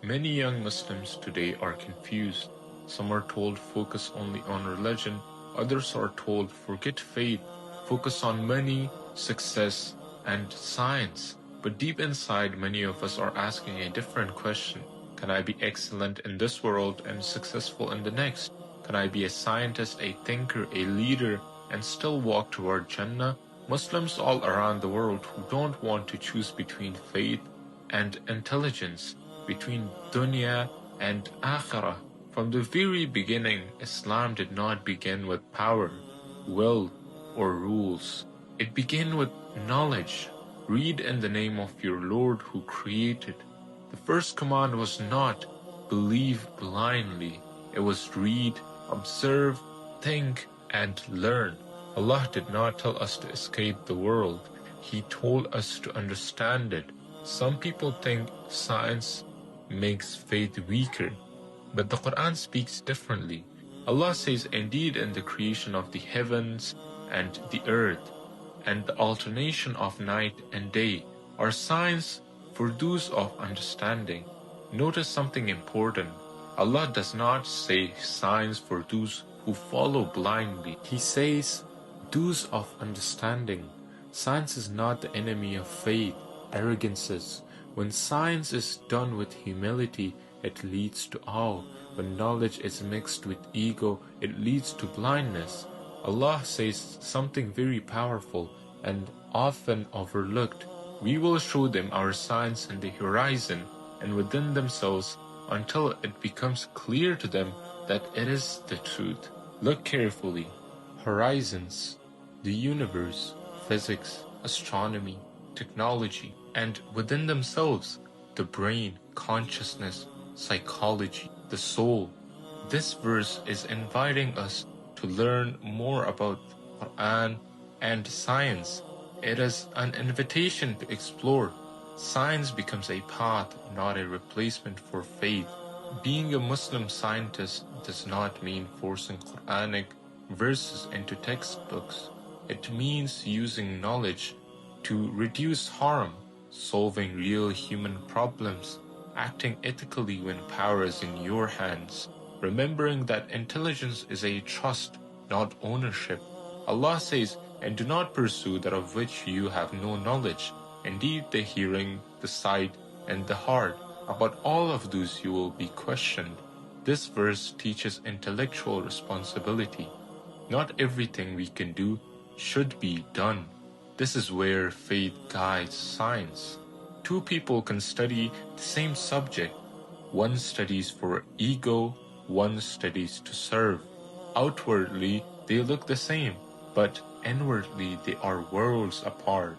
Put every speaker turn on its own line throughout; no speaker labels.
Many young Muslims today are confused. Some are told focus only on religion, others are told forget faith, focus on money, success, and science. But deep inside, many of us are asking a different question. Can I be excellent in this world and successful in the next? Can I be a scientist, a thinker, a leader, and still walk toward Jannah? Muslims all around the world who don't want to choose between faith and intelligence, between dunya and akhirah. From the very beginning, Islam did not begin with power, will, or rules. It began with knowledge. Read in the name of your Lord who created. The first command was not believe blindly. It was read, observe, think, and learn. Allah did not tell us to escape the world. He told us to understand it. Some people think science makes faith weaker, but the Quran speaks differently. Allah says, indeed in the creation of the heavens and the earth, and the alternation of night and day, are signs for those of understanding. Notice something important. Allah does not say signs for those who follow blindly. He says those of understanding. Science is not the enemy of faith, arrogances. When science is done with humility, it leads to awe. When knowledge is mixed with ego, it leads to blindness. Allah says something very powerful and often overlooked. We will show them our signs in the horizon and within themselves until it becomes clear to them that it is the truth. Look carefully. Horizons, the universe, physics, astronomy, technology, and within themselves, the brain, consciousness, psychology, the soul. This verse is inviting us to learn more about Quran and science. It is an invitation to explore. Science becomes a path, not a replacement for faith. Being a Muslim scientist does not mean forcing Quranic verses into textbooks. It means using knowledge to reduce harm, solving real human problems, acting ethically when power is in your hands, remembering that intelligence is a trust, not ownership. Allah says, and do not pursue that of which you have no knowledge. Indeed, the hearing, the sight, and the heart, about all of those you will be questioned. This verse teaches intellectual responsibility. Not everything we can do should be done. This is where faith guides science. Two people can study the same subject. One studies for ego, one studies to serve. Outwardly, they look the same, but inwardly they are worlds apart.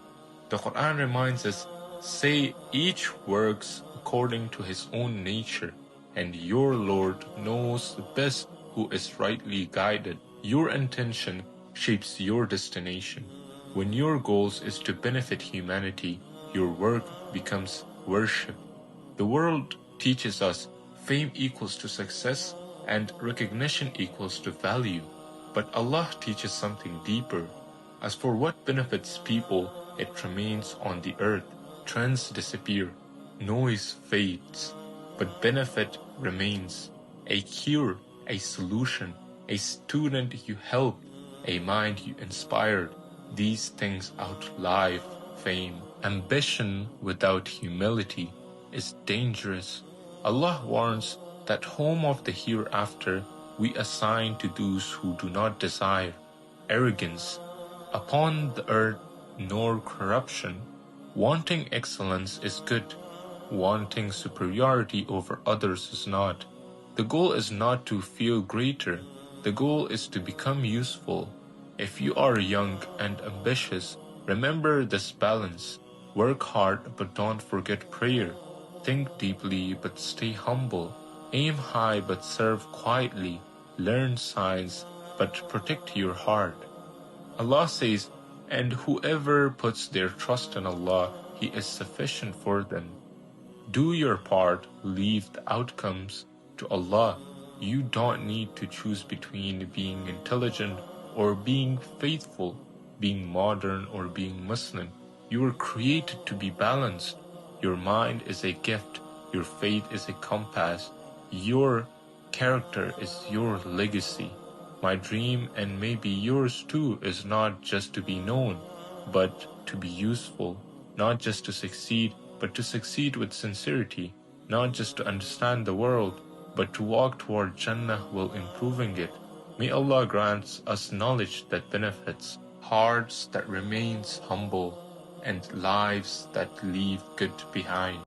The Quran reminds us, say each works according to his own nature, and your Lord knows best who is rightly guided. Your intention shapes your destination. When your goal is to benefit humanity, your work becomes worship. The world teaches us fame equals to success and recognition equals to value. But Allah teaches something deeper. As for what benefits people, it remains on the earth. Trends disappear, noise fades, but benefit remains. A cure, a solution, a student you helped, a mind you inspired. These things outlive fame. Ambition without humility is dangerous. Allah warns that home of the hereafter we assign to those who do not desire arrogance upon the earth nor corruption. Wanting excellence is good. Wanting superiority over others is not. The goal is not to feel greater. The goal is to become useful. If you are young and ambitious, remember this balance. Work hard but don't forget prayer. Think deeply but stay humble. Aim high but serve quietly. Learn science but protect your heart. Allah says, and whoever puts their trust in Allah, He is sufficient for them. Do your part, leave the outcomes to Allah. You don't need to choose between being intelligent or being faithful, being modern or being Muslim. You were created to be balanced. Your mind is a gift. Your faith is a compass. Your character is your legacy. My dream, and maybe yours too, is not just to be known, but to be useful. Not just to succeed, but to succeed with sincerity. Not just to understand the world, but to walk toward Jannah while improving it. May Allah grant us knowledge that benefits, hearts that remains humble, and lives that leave good behind.